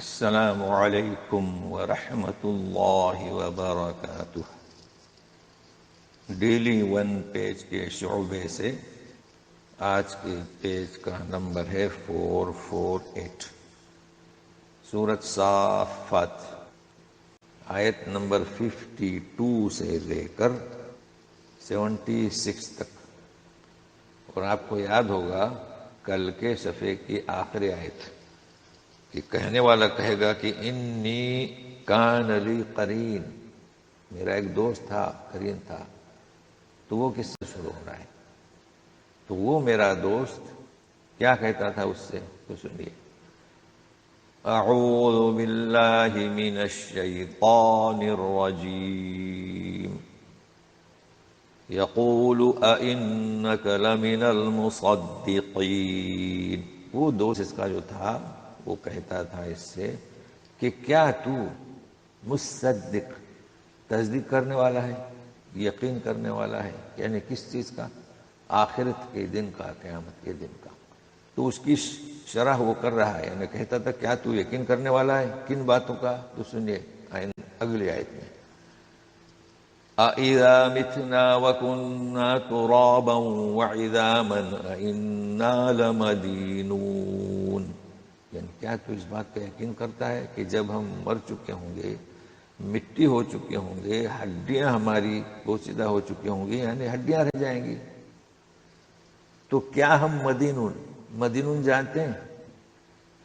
السلام علیکم ورحمۃ اللہ وبرکاتہ۔ ڈیلی ون پیج کے شعبے سے آج کے پیج کا نمبر ہے 448، سورۃ صافات، آیت نمبر 52 سے لے کر 76 تک۔ اور آپ کو یاد ہوگا کل کے صفحے کی آخری آیت کہ کہنے والا کہے گا کہ انی کان لی قرین، میرا ایک دوست تھا، قرین تھا۔ تو وہ کس سے شروع ہو رہا ہے؟ تو وہ میرا دوست کیا کہتا تھا اس سے؟ تو سنیے، اعوذ باللہ من الشیطان الرجیم یقول ائنک لمن المصدقین۔ وہ دوست اس کا جو تھا وہ کہتا تھا اس سے کہ کیا تو مصدق، تصدیق کرنے والا ہے، یقین کرنے والا ہے؟ یعنی کس چیز کا؟ آخرت کے دن کا، قیامت کے دن کا۔ تو اس کی شرح وہ کر رہا ہے، یعنی کہتا تھا کیا تو یقین کرنے والا ہے کن باتوں کا؟ تو سنیے اگلی آیت میں، اَإِذَا مِتْنَا وَكُنَّا تُرَابًا وَعِظَامًا أَإِنَّا لَمَدِينُونَ۔ یعنی کیا تو اس بات کا یقین کرتا ہے کہ جب ہم مر چکے ہوں گے، مٹی ہو چکے ہوں گے، ہڈیاں ہماری بوسیدہ ہو چکی ہوں گی، یعنی ہڈیاں رہ جائیں گی، تو کیا ہم مدینون، مدینون جانتے ہیں؟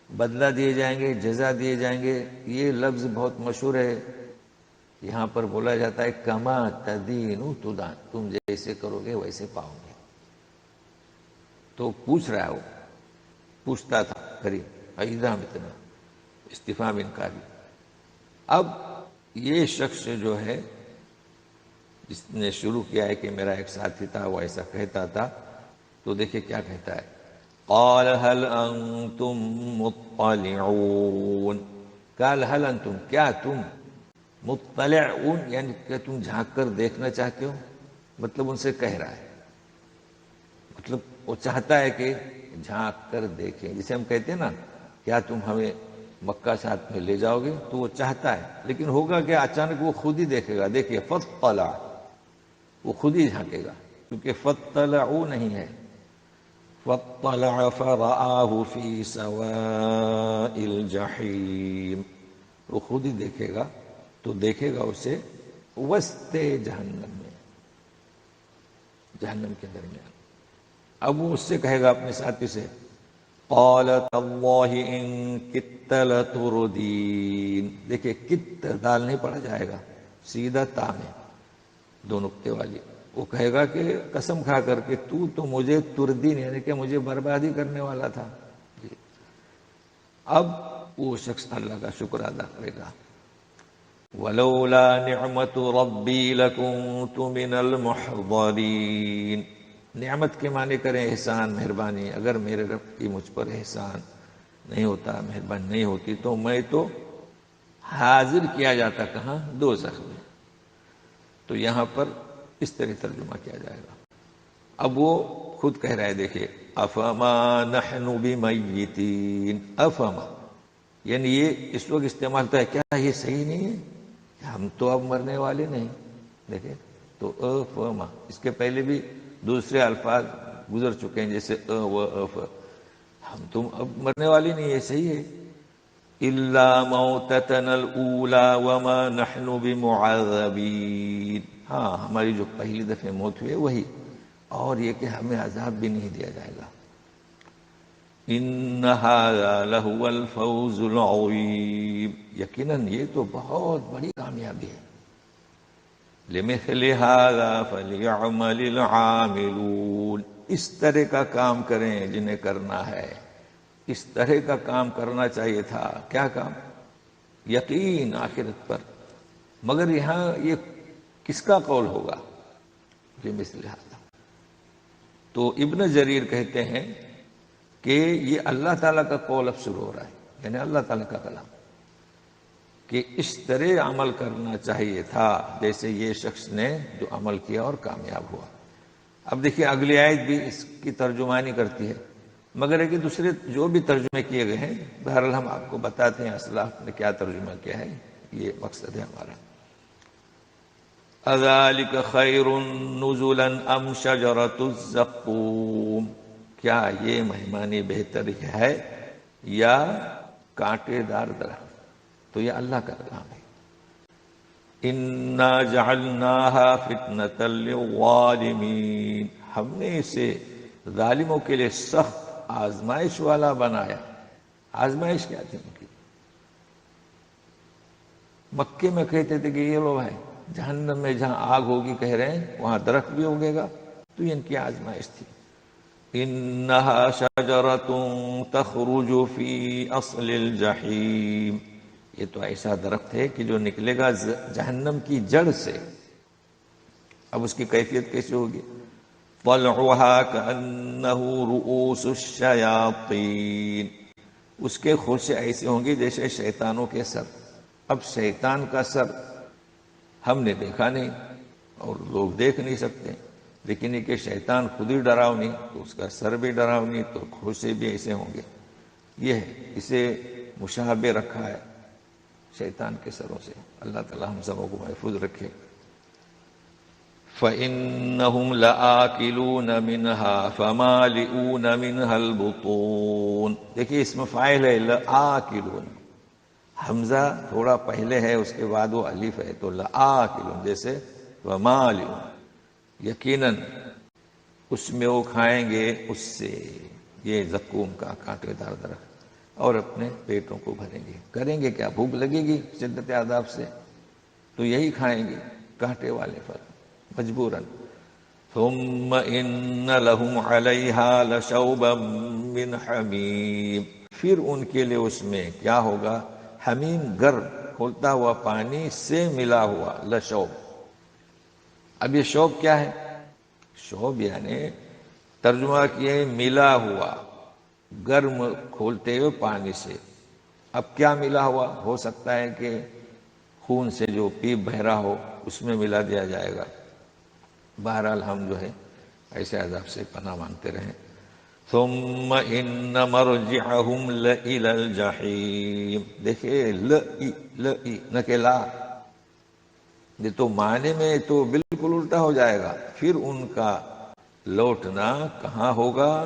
بدلہ دیے جائیں گے، جزا دیے جائیں گے۔ یہ لفظ بہت مشہور ہے، یہاں پر بولا جاتا ہے کما تدین تدان، تم جیسے کرو گے ویسے پاؤ گے۔ تو پوچھ رہا ہے، وہ پوچھتا تھا قریب، اذا متنا، استفہام انکاری۔ اب یہ شخص جو ہے جس نے شروع کیا ہے کہ میرا ایک ساتھی تھا، وہ ایسا کہتا تھا، تو دیکھیں کیا کہتا ہے، قال هل انتم مطلعون، قال هل انتم، کیا تم مطلعون، یعنی کہ تم جھانک کر دیکھنا چاہتے ہو؟ مطلب ان سے کہہ رہا ہے، مطلب وہ چاہتا ہے کہ جھانک کر دیکھیں، جسے ہم کہتے ہیں نا کیا تم ہمیں مکہ ساتھ میں لے جاؤ گے؟ تو وہ چاہتا ہے، لیکن ہوگا کہ اچانک وہ خود ہی دیکھے گا۔ دیکھیے فطلع، وہ خود ہی جھانکے گا، کیونکہ فطلعوا نہیں ہے، فطلع فرآہ فی سواء الجحیم، وہ خود ہی دیکھے گا، تو دیکھے گا اسے وسط جہنم میں، جہنم کے درمیان۔ اب وہ اس سے کہے گا اپنے ساتھی سے، قال تاللہ ان کدت لتردین۔ دیکھیں کت دال نہیں پڑھا جائے گا، سیدھا تا میں دو نقطے والی۔ وہ کہے گا کہ قسم کھا کر کے تو مجھے تردین، یعنی کہ مجھے بربادی کرنے والا تھا۔ اب وہ شخص اللہ کا شکر ادا کرے گا، وَلَوْلَا نِعْمَةُ رَبِّي لَكُنْتُ مِنَ الْمُحْضَرِينَ۔ نعمت کے معنی کریں احسان، مہربانی۔ اگر میرے رب کی مجھ پر احسان نہیں ہوتا، مہربانی نہیں ہوتی، تو میں تو حاضر کیا جاتا، کہاں؟ دوزخ میں۔ تو یہاں پر اس طرح ترجمہ کیا جائے گا۔ اب وہ خود کہہ رہا ہے، دیکھیں افما نحن بمیتین، افما یعنی یہ اس وقت استعمال ہوتا ہے، کیا یہ صحیح نہیں ہے کہ ہم تو اب مرنے والے نہیں؟ دیکھیں تو افما، اس کے پہلے بھی دوسرے الفاظ گزر چکے ہیں، جیسے و اف، ہم تم اب مرنے والے نہیں، یہ صحیح ہے۔ الا موتتنا الاولى وما نحن بمعذبین، ہاں ہماری جو پہلی دفعہ موت ہوئی ہے وہی، اور یہ کہ ہمیں عذاب بھی نہیں دیا جائے گا۔ ان هذا لهو الفوز العظیم، یقیناً یہ تو بہت بڑی کامیابی ہے۔ لمثل هذا فليعمل العاملون، اس طرح کا کام کریں جنہیں کرنا ہے، اس طرح کا کام کرنا چاہیے تھا۔ کیا کام؟ یقین آخرت پر۔ مگر یہاں یہ کس کا قول ہوگا؟ لمثل هذا۔ تو ابن جریر کہتے ہیں کہ یہ اللہ تعالیٰ کا قول اب شروع ہو رہا ہے، یعنی اللہ تعالیٰ کا کلام، کہ اس طرح عمل کرنا چاہیے تھا جیسے یہ شخص نے جو عمل کیا اور کامیاب ہوا۔ اب دیکھیے اگلی آیت بھی اس کی ترجمانی کرتی ہے، مگر ہے کہ دوسرے جو بھی ترجمے کیے گئے ہیں، بہرحال ہم آپ کو بتاتے ہیں اسلاف نے کیا ترجمہ کیا ہے، یہ مقصد ہے ہمارا۔ اذالک خیر نزلا ام شجرۃ الزقوم، کیا یہ مہمانی بہتر ہے یا کانٹے دار درخت؟ تو یہ اللہ کا کلام ہے۔ انا جعلناها فتنۃ للظالمین، ہم نے اسے ظالموں کے لیے سخت آزمائش والا بنایا۔ آزمائش کیا تھی ان کی؟ مکے میں کہتے تھے کہ یہ لوگ ہیں جہنم میں جہاں آگ ہوگی کہہ رہے ہیں وہاں درخت بھی اگے گا، تو یہ ان کی آزمائش تھی۔ انہا شجرۃ تخرج فی اصل الجحیم، یہ تو ایسا درخت ہے کہ جو نکلے گا جہنم کی جڑ سے۔ اب اس کی کیفیت کیسے ہوگی؟ طلعها كأنه رؤوس الشیاطین، اس کے خوشے ایسے ہوں گے جیسے شیطانوں کے سر۔ اب شیطان کا سر ہم نے دیکھا نہیں اور لوگ دیکھ نہیں سکتے، لیکن یہ کہ شیطان خود ہی ڈراؤنی تو اس کا سر بھی ڈراؤنی، تو خوشے بھی ایسے ہوں گے۔ یہ ہے، اسے مشابہ رکھا ہے شیطان کے سروں سے۔ اللہ تعالی ہم سبوں کو محفوظ رکھے۔ فَإِنَّهُمْ لَآكِلُونَ مِنْهَا فَمَالِئُونَ مِنْهَا الْبُطُونَ، دیکھیے اس میں فاعل ہے لَآكِلُونَ، حمزہ تھوڑا پہلے ہے اس کے بعد وہ الف ہے، تو لآکلون جیسے ومالئون، یقیناً اس میں وہ کھائیں گے اس سے، یہ زقوم کا کانٹے دار درخت، اور اپنے پیٹوں کو بھریں گے۔ کریں گے کیا؟ بھوک لگے گی شدت عذاب سے تو یہی کھائیں گے، کانٹے والے پھل، مجبوراً۔ ثم ان لهم علیہا لشوبا من حمیم، پھر ان کے لیے اس میں کیا ہوگا؟ حمیم، گرم کھولتا ہوا پانی سے ملا ہوا، لشوب۔ اب یہ شوب کیا ہے؟ شوب یعنی ترجمہ کیے ملا ہوا، گرم کھولتے ہوئے پانی سے۔ اب کیا ملا ہوا؟ ہو سکتا ہے کہ خون سے جو پیپ بہ رہا ہو اس میں ملا دیا جائے گا۔ بہرحال ہم جو ہے ایسے عذاب سے پناہ مانگتے رہیں۔ ثم ان مرجعهم لإلى الجحیم، دیکھیں لئی نہ کہ لا، یہ تو معنی میں تو بالکل الٹا ہو جائے گا۔ پھر ان کا لوٹنا کہاں ہوگا؟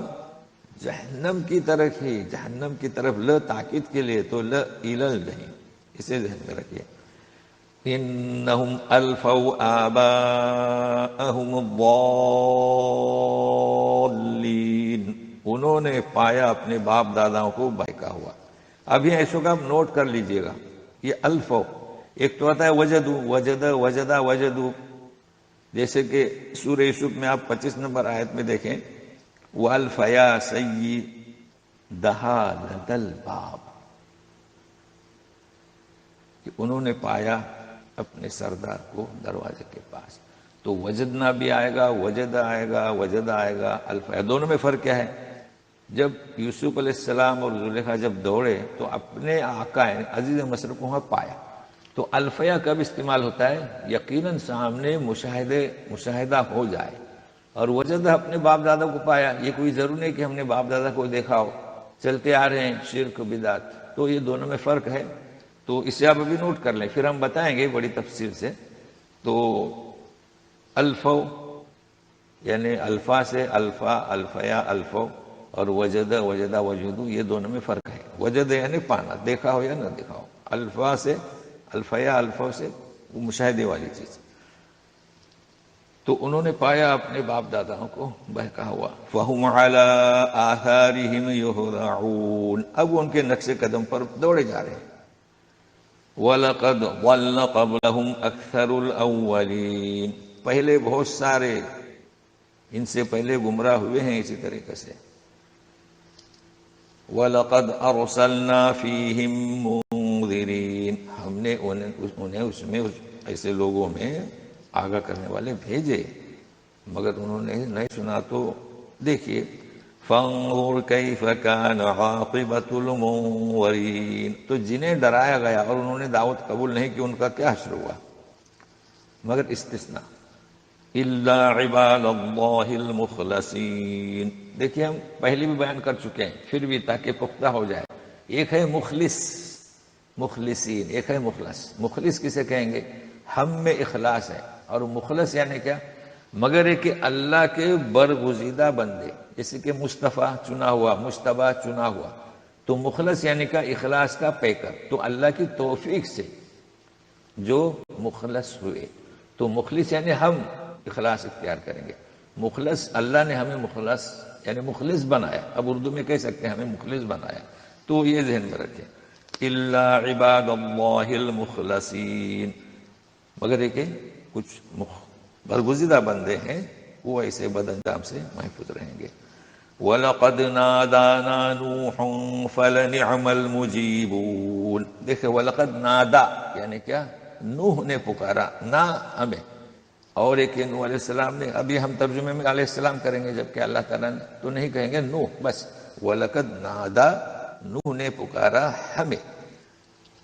جہنم کی طرف ہی، جہنم کی طرف، تاکید کے لیے تو لإلى الجحیم، اسے ذہن میں رکھیے۔ انہم الفوا آباءہم الضالین، انہوں نے پایا اپنے باپ داداؤں کو بہکا ہوا۔ اب یہ ایسو کا نوٹ کر لیجئے گا، یہ الفو، ایک تو آتا ہے وجدو، وجدہ وجدہ وجدو، جیسے کہ سورہ یوسف میں آپ 25 نمبر آیت میں دیکھیں، وَأَلْفَيَا سَيِّدَهَا لَدَى الْبَابِ، کہ انہوں نے پایا اپنے سردار کو دروازے کے پاس۔ تو وجدنا بھی آئے گا، وجد آئے گا، وجد آئے گا، الفیا، دونوں میں فرق کیا ہے؟ جب یوسف علیہ السلام اور زلیخا جب دوڑے تو اپنے آقا عزیز مصر کو وہاں پایا۔ تو الفیا کب استعمال ہوتا ہے؟ یقیناً سامنے مشاہدہ ہو جائے۔ اور وجد اپنے باپ دادا کو پایا، یہ کوئی ضرور نہیں کہ ہم نے باپ دادا کو دیکھا ہو، چلتے آ رہے ہیں، شرک بدعت، تو یہ دونوں میں فرق ہے۔ تو اسے آپ ابھی نوٹ کر لیں، پھر ہم بتائیں گے بڑی تفصیل سے۔ تو الفو یعنی الفا سے الفا، الفیا، الفو، اور وجد، وجدہ، وجدو، یہ دونوں میں فرق ہے۔ وجد یعنی پانا، دیکھا ہو یا نہ دیکھا ہو۔ الفا سے، الفیا، الفو سے وہ مشاہدے والی چیز۔ تو انہوں نے پایا اپنے باپ داداؤں کو بہکا ہوا۔ فَهُمْ عَلَىٰ آثَارِهِمْ يُهْرَعُونَ، اب ان کے نقش قدم پر دوڑے جا رہے ہیں۔ وَلَقَدْ ضَلَّ قَبْلَهُمْ أَكْثَرُ الْأَوَّلِينَ، پہلے بہت سارے ان سے پہلے گمراہ ہوئے ہیں اسی طریقے سے۔ وَلَقَدْ أَرْسَلْنَا فِيهِمْ مُنذِرِينَ، ہم نے انہیں اس میں ایسے لوگوں میں آگاہ کرنے والے بھیجے، مگر انہوں نے نہیں سنا۔ تو دیکھیے فَانظُرْ كَيْفَ كَانَ عَاقِبَةُ الْمُنظَرِينَ، تو جنہیں ڈرایا گیا اور انہوں نے دعوت قبول نہیں کی، ان کا کیا حشر ہوا؟ مگر استثناء، الا عباد اللہ المخلصین. دیکھیے ہم پہلے بھی بیان کر چکے ہیں، پھر بھی تاکہ پختہ ہو جائے. ایک ہے مخلص، مخلصین، ایک ہے مخلص. مخلص کسے کہیں گے؟ ہم میں اخلاص ہے. اور مخلص یعنی کیا؟ مگر ہے کہ اللہ کے برگزیدہ بندے، جیسے کہ مصطفیٰ چنا ہوا، مجتبیٰ چنا ہوا. تو مخلص یعنی کا اخلاص کا پیکر. تو اللہ کی توفیق سے جو مخلص ہوئے. تو مخلص یعنی ہم اخلاص اختیار کریں گے. مخلص اللہ نے ہمیں مخلص یعنی مخلص بنایا. اب اردو میں کہہ سکتے ہیں ہمیں مخلص بنایا. تو یہ ذہن میں رکھیں، الا عباد اللہ المخلصین. مگر یہ کہ کچھ برگزیدہ بندے ہیں وہ ایسے بد انجام سے محفوظ رہیں گے. وَلَقَدْ نَادَانَا نُوحٌ فَلَنِعْمَ الْمُجِيبُونَ. دیکھیں وَلَقَدْ نَادَا یعنی کیا؟ نوح نے پکارا، نہ ہمیں. اور ایک نوح علیہ السلام نے. ابھی ہم ترجمے میں علیہ السلام کریں گے، جبکہ اللہ تعالیٰ نے تو نہیں کہیں گے نوح بس. وَلَقَدْ نَادَا نوح نے پکارا ہمیں.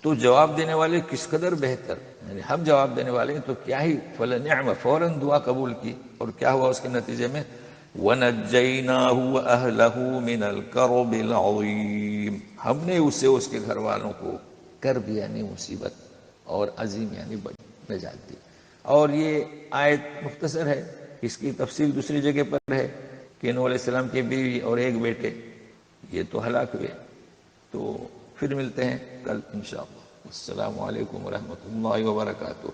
تو جواب دینے والے کس قدر بہتر، یعنی ہم جواب دینے والے ہیں تو کیا ہی. فَلَنِعْمَ فوراً دعا قبول کی. اور کیا ہوا اس کے نتیجے میں؟ وَنَجَّيْنَاهُ وَأَهْلَهُ مِنَ الْكَرْبِ الْعَظِيمِ. ہم نے اسے اس کے گھر والوں کو کرب یعنی مصیبت اور عظیم یعنی بڑی نجات دی. اور یہ آیت مختصر ہے، اس کی تفصیل دوسری جگہ پر ہے کہ نوح علیہ السلام کی بیوی اور ایک بیٹے یہ تو ہلاک ہوئے. تو پھر ملتے ہیں کل انشاءاللہ. السلام علیکم ورحمۃ اللہ وبرکاتہ.